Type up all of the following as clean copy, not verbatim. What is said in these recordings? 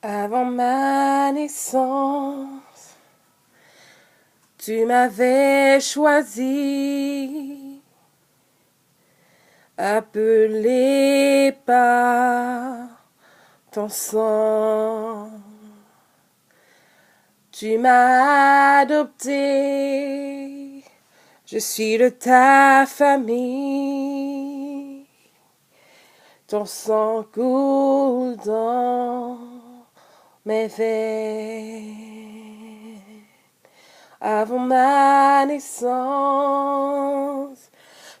Avant ma naissance, tu m'avais choisi, appelé par ton sang. Tu m'as adopté, je suis de ta famille. Ton sang coule dans mes veines. Avant ma naissance,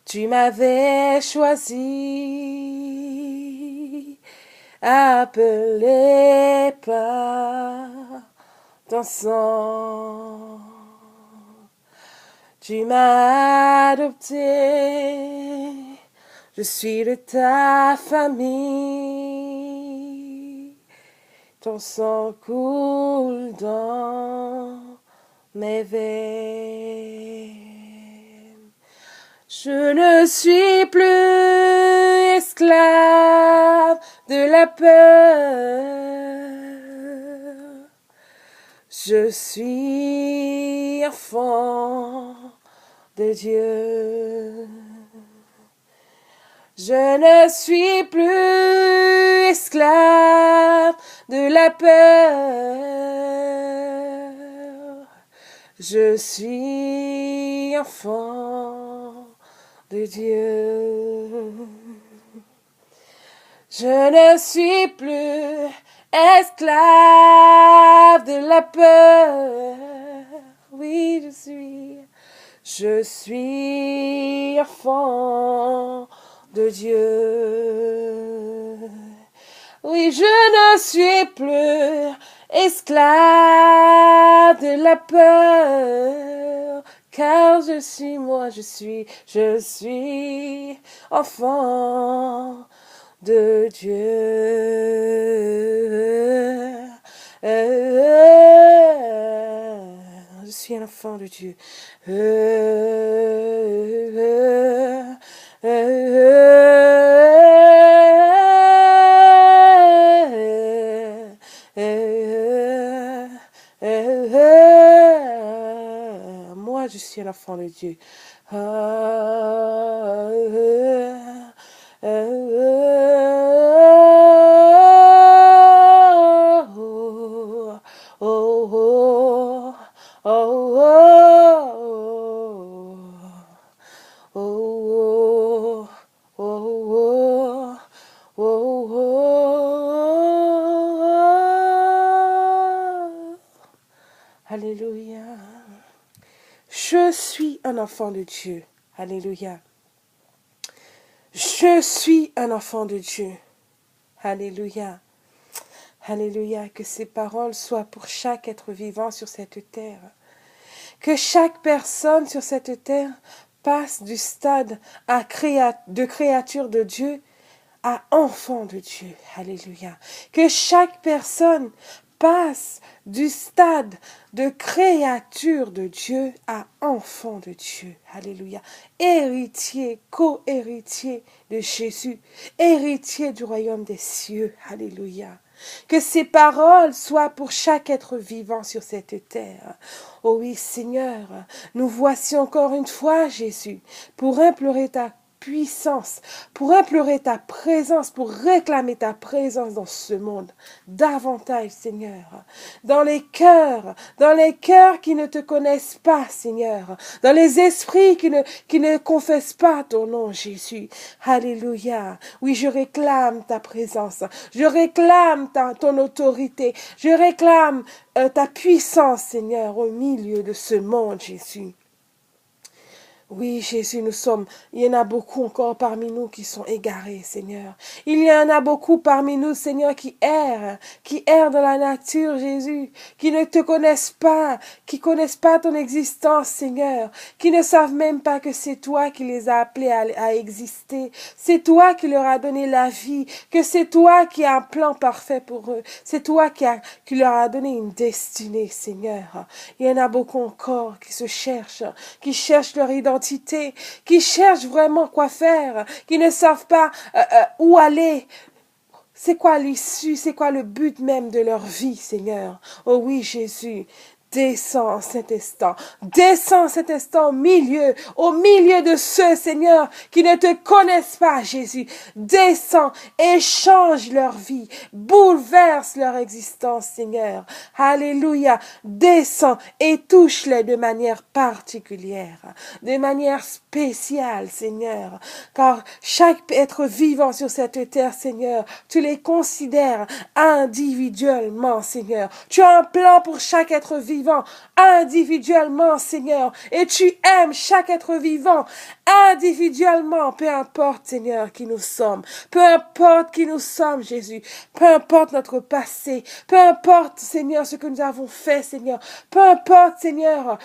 tu m'avais choisi, appelé par ton sang. Tu m'as adopté, je suis de ta famille. Ton sang coule dans mes veines. Je ne suis plus esclave de la peur. Je suis enfant de Dieu. Je ne suis plus esclave de la peur. Je suis enfant de Dieu. Je ne suis plus esclave de la peur. Oui, je suis enfant de Dieu. Oui, je ne suis plus esclave de la peur, car je suis enfant de Dieu. Je suis un enfant de Dieu. Moi, je suis un enfant de Dieu. Alléluia. Je suis un enfant de Dieu. Alléluia. Je suis un enfant de Dieu. Alléluia. Alléluia. Que ces paroles soient pour chaque être vivant sur cette terre. Que chaque personne sur cette terre passe du stade de créature de Dieu à enfant de Dieu. Alléluia. Que chaque personne passe du stade de créature de Dieu à enfant de Dieu. Alléluia. Héritier, co-héritier de Jésus, héritier du royaume des cieux. Alléluia. Que ces paroles soient pour chaque être vivant sur cette terre. Oh oui, Seigneur, nous voici encore une fois, Jésus, pour implorer ta puissance, pour implorer ta présence, pour réclamer ta présence dans ce monde. Davantage, Seigneur, dans les cœurs qui ne te connaissent pas, Seigneur, dans les esprits qui ne confessent pas ton nom, Jésus. Alléluia. Oui, je réclame ta présence, je réclame ton autorité, je réclame ta puissance, Seigneur, au milieu de ce monde, Jésus. Oui, Jésus, il y en a beaucoup encore parmi nous qui sont égarés, Seigneur. Il y en a beaucoup parmi nous, Seigneur, qui errent dans la nature, Jésus, qui ne te connaissent pas, qui connaissent pas ton existence, Seigneur, qui ne savent même pas que c'est toi qui les as appelés à exister. C'est toi qui leur as donné la vie, que c'est toi qui as un plan parfait pour eux. C'est toi qui leur as donné une destinée, Seigneur. Il y en a beaucoup encore qui qui cherchent leur identité, qui cherchent vraiment quoi faire, qui ne savent pas où aller. c'est quoi l'issue, c'est quoi le but même de leur vie, Seigneur. Oh oui, Jésus. Descends en cet instant, descends en cet instant au milieu de ceux, Seigneur, qui ne te connaissent pas, Jésus. Descends et change leur vie, bouleverse leur existence, Seigneur. Alléluia. Descends et touche-les de manière particulière, de manière spéciale, Seigneur. Car chaque être vivant sur cette terre, Seigneur, tu les considères individuellement, Seigneur. Tu as un plan pour chaque être vivant individuellement, Seigneur. Et tu aimes chaque être vivant individuellement, peu importe, Seigneur, qui nous sommes. Peu importe qui nous sommes, Jésus. Peu importe notre passé. Peu importe, Seigneur, ce que nous avons fait, Seigneur. Peu importe, Seigneur,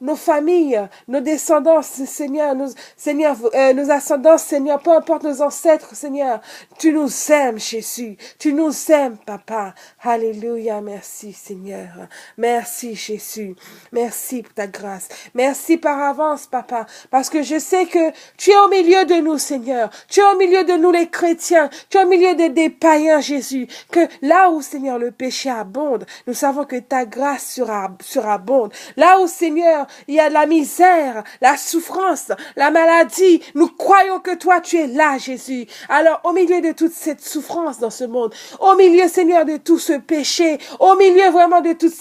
nos familles, nos descendants, Seigneur, nos ascendants, Seigneur. Peu importe nos ancêtres, Seigneur. Tu nous aimes, Jésus. Tu nous aimes, Papa. Alléluia. Merci, Seigneur. Merci, Jésus. Merci pour ta grâce. Merci par avance, Papa, parce que je sais que tu es au milieu de nous, Seigneur. Tu es au milieu de nous, les chrétiens. Tu es au milieu des païens, Jésus. Que là où, Seigneur, le péché abonde, nous savons que ta grâce surabonde. Là où, Seigneur, il y a de la misère, la souffrance, la maladie, nous croyons que toi, tu es là, Jésus. Alors, au milieu de toute cette souffrance dans ce monde, au milieu, Seigneur, de tout ce péché, au milieu vraiment de toutes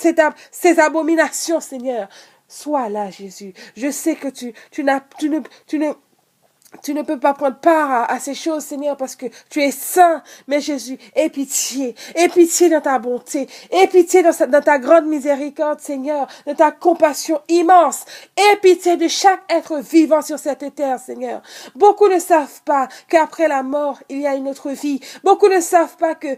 ces abominations, Seigneur, sois là, Jésus. Je sais que tu ne peux pas prendre part à ces choses, Seigneur, parce que tu es saint. Mais Jésus, aie pitié dans ta bonté, aie pitié dans ta grande miséricorde, Seigneur, de ta compassion immense. Aie pitié de chaque être vivant sur cette terre, Seigneur. Beaucoup ne savent pas qu'après la mort, il y a une autre vie. Beaucoup ne savent pas que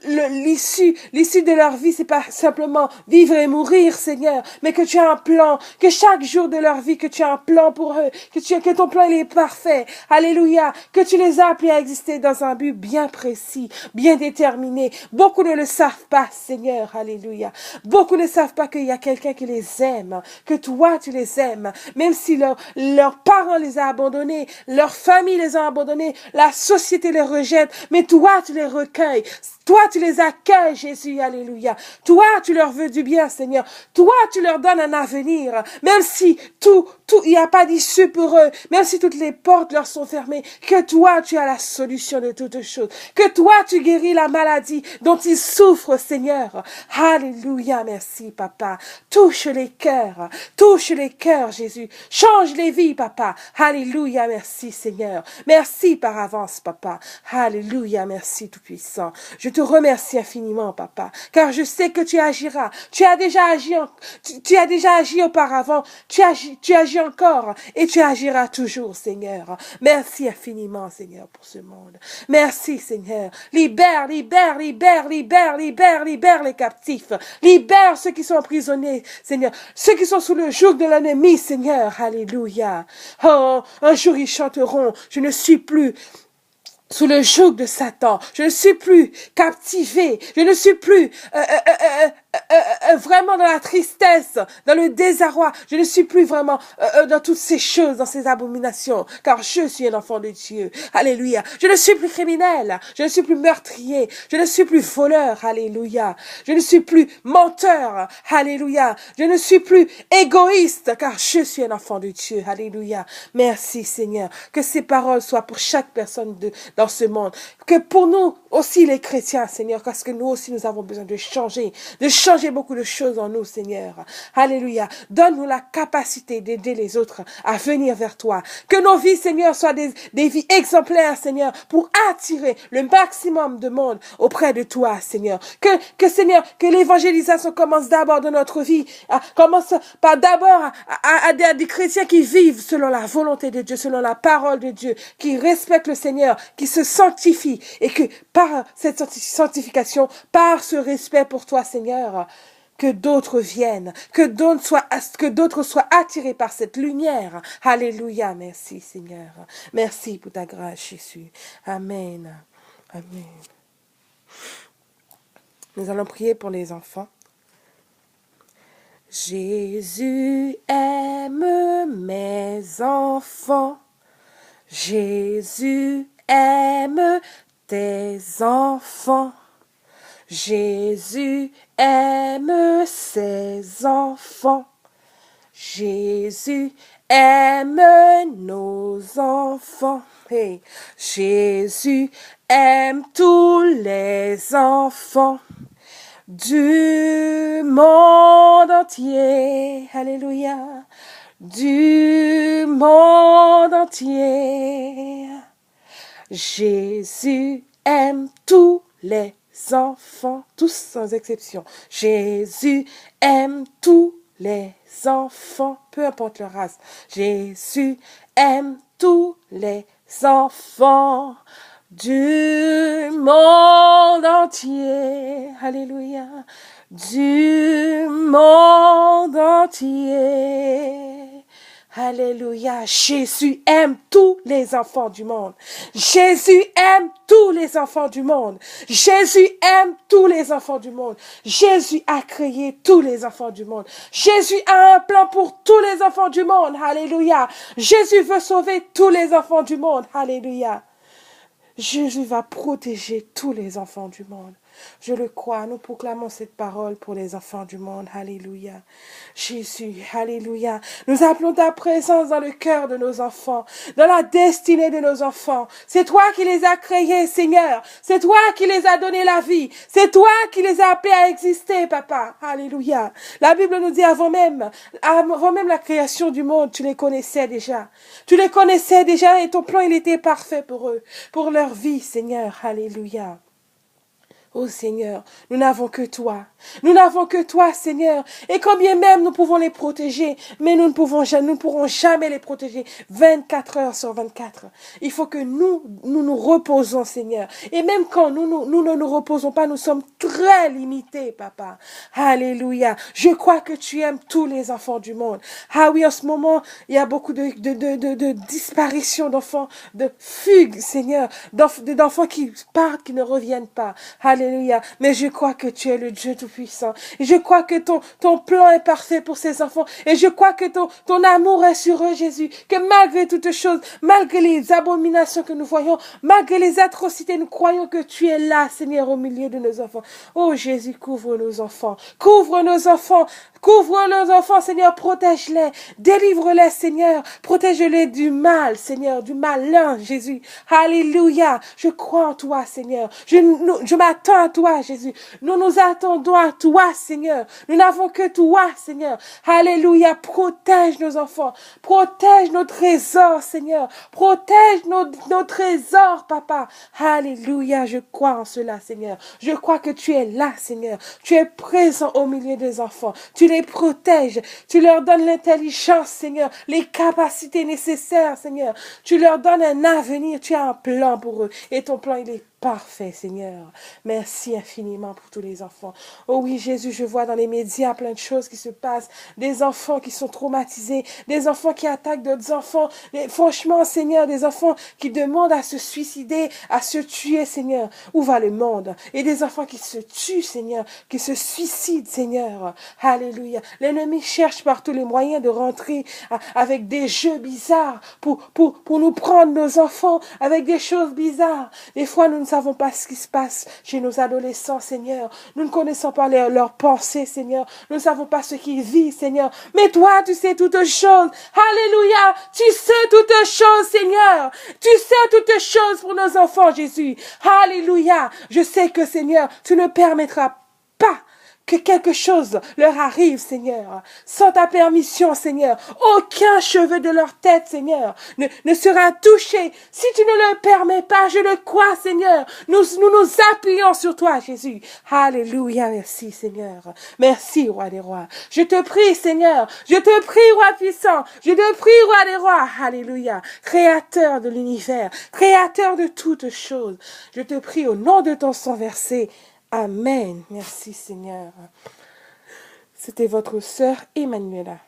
l'issue de leur vie, c'est pas simplement vivre et mourir, Seigneur, mais que tu as un plan, que chaque jour de leur vie, que tu as un plan pour eux, que ton plan il est parfait. Alléluia. Que tu les as appelés à exister dans un but bien précis, bien déterminé. Beaucoup ne le savent pas, Seigneur. Alléluia. Beaucoup ne savent pas qu'il y a quelqu'un qui les aime, que toi tu les aimes, même si leurs parents les ont abandonnés, leur famille les a abandonnés, la société les rejette, mais toi tu les recueilles. Toi, tu les accueilles, Jésus, alléluia. Toi, tu leur veux du bien, Seigneur. Toi, tu leur donnes un avenir. Même si il n'y a pas d'issue pour eux, même si toutes les portes leur sont fermées, que toi, tu as la solution de toutes choses. Que toi, tu guéris la maladie dont ils souffrent, Seigneur. Alléluia, merci, Papa. Touche les cœurs, Jésus. Change les vies, Papa. Alléluia, merci, Seigneur. Merci par avance, Papa. Alléluia, merci, Tout-Puissant. Je te remercie infiniment, Papa, car je sais que tu agiras. Tu as déjà agi auparavant, tu agis encore et tu agiras toujours, Seigneur. Merci infiniment, Seigneur, pour ce monde. Merci, Seigneur. Libère les captifs. Libère ceux qui sont emprisonnés, Seigneur. Ceux qui sont sous le joug de l'ennemi, Seigneur. Alléluia. Oh, un jour ils chanteront, je ne suis plus sous le joug de Satan. Je ne suis plus captivé. Je ne suis plus vraiment dans la tristesse, dans le désarroi. Je ne suis plus vraiment dans toutes ces choses, dans ces abominations, car je suis un enfant de Dieu. Alléluia. Je ne suis plus criminel. Je ne suis plus meurtrier. Je ne suis plus voleur. Alléluia. Je ne suis plus menteur. Alléluia. Je ne suis plus égoïste, car je suis un enfant de Dieu. Alléluia. Merci, Seigneur. Que ces paroles soient pour chaque personne dans ce monde. Que pour nous aussi, les chrétiens, Seigneur, parce que nous aussi, nous avons besoin de changer beaucoup de choses en nous, Seigneur. Alléluia. Donne-nous la capacité d'aider les autres à venir vers toi. Que nos vies, Seigneur, soient des vies exemplaires, Seigneur, pour attirer le maximum de monde auprès de toi, Seigneur. Seigneur, que l'évangélisation commence d'abord dans notre vie. Commence par d'abord à des chrétiens qui vivent selon la volonté de Dieu, selon la parole de Dieu, qui respectent le Seigneur, qui se sanctifient et que par cette sanctification, par ce respect pour toi, Seigneur, que d'autres viennent, que d'autres soient attirés par cette lumière. Alléluia. Merci, Seigneur. Merci pour ta grâce, Jésus. Amen. Amen. Nous allons prier pour les enfants. Jésus aime mes enfants. Jésus aime tes enfants. Jésus aime ses enfants. Jésus aime nos enfants. Hey. Jésus aime tous les enfants du monde entier. Alléluia. Du monde entier. Jésus aime tous les enfants, tous sans exception. Jésus aime tous les enfants, peu importe leur race. Jésus aime tous les enfants du monde entier. Alléluia. Du monde entier. Alléluia. Jésus aime tous les enfants du monde. Jésus aime tous les enfants du monde. Jésus aime tous les enfants du monde. Jésus a créé tous les enfants du monde. Jésus a un plan pour tous les enfants du monde. Alléluia. Jésus veut sauver tous les enfants du monde. Alléluia. Jésus va protéger tous les enfants du monde. Je le crois, nous proclamons cette parole pour les enfants du monde. Alléluia. Jésus, alléluia. Nous appelons ta présence dans le cœur de nos enfants, dans la destinée de nos enfants. C'est toi qui les as créés, Seigneur. C'est toi qui les as donné la vie. C'est toi qui les as appelés à exister, Papa. Alléluia. La Bible nous dit avant même la création du monde, tu les connaissais déjà. Tu les connaissais déjà et ton plan, il était parfait pour eux, pour leur vie, Seigneur. Alléluia. Oh Seigneur, nous n'avons que toi. Nous n'avons que toi, Seigneur. Et combien même nous pouvons les protéger, mais nous ne pourrons jamais les protéger 24 heures sur 24. Il faut que nous reposons, Seigneur. Et même quand nous ne nous reposons pas, nous sommes très limités, Papa. Alléluia. Je crois que tu aimes tous les enfants du monde. Ah oui, en ce moment, il y a beaucoup de disparitions d'enfants, de fugues, Seigneur, d'enfants qui partent, qui ne reviennent pas. Alléluia. Mais je crois que tu es le Dieu Tout-Puissant. Et je crois que ton plan est parfait pour ces enfants. Et je crois que ton amour est sur eux, Jésus. Que malgré toutes choses, malgré les abominations que nous voyons, malgré les atrocités, nous croyons que tu es là, Seigneur, au milieu de nos enfants. Oh Jésus, couvre nos enfants. Couvre nos enfants. Couvre nos enfants, Seigneur. Protège-les. Délivre-les, Seigneur. Protège-les du mal, Seigneur. Du malin, Jésus. Alléluia. Je crois en toi, Seigneur. Je m'attends à toi, Jésus. Nous nous attendons à toi, Seigneur. Nous n'avons que toi, Seigneur. Alléluia. Protège nos enfants. Protège nos trésors, Seigneur. Protège nos trésors, Papa. Alléluia. Je crois en cela, Seigneur. Je crois que tu es là, Seigneur. Tu es présent au milieu des enfants. Tu les protèges. Tu leur donnes l'intelligence, Seigneur. Les capacités nécessaires, Seigneur. Tu leur donnes un avenir. Tu as un plan pour eux. Et ton plan, il est parfait, Seigneur. Merci infiniment pour tous les enfants. Oh oui, Jésus, je vois dans les médias plein de choses qui se passent. Des enfants qui sont traumatisés, des enfants qui attaquent d'autres enfants. Et franchement, Seigneur, des enfants qui demandent à se suicider, à se tuer, Seigneur. Où va le monde? Et des enfants qui se tuent, Seigneur, qui se suicident, Seigneur. Alléluia. L'ennemi cherche par tous les moyens de rentrer avec des jeux bizarres pour nous prendre nos enfants avec des choses bizarres. Des fois, nous ne savons pas ce qui se passe chez nos adolescents, Seigneur. Nous ne connaissons pas leurs pensées, Seigneur. Nous ne savons pas ce qu'ils vivent, Seigneur. Mais toi, tu sais toutes choses. Alléluia. Tu sais toutes choses, Seigneur. Tu sais toutes choses pour nos enfants, Jésus. Alléluia. Je sais que, Seigneur, tu ne permettras pas que quelque chose leur arrive, Seigneur. Sans ta permission, Seigneur. Aucun cheveu de leur tête, Seigneur, ne sera touché. Si tu ne le permets pas, je le crois, Seigneur. Nous appuyons sur toi, Jésus. Alléluia. Merci, Seigneur. Merci, Roi des rois. Je te prie, Seigneur. Je te prie, Roi puissant. Je te prie, Roi des rois. Alléluia. Créateur de l'univers. Créateur de toutes choses. Je te prie au nom de ton sang versé. Amen. Merci Seigneur. C'était votre sœur Emmanuela.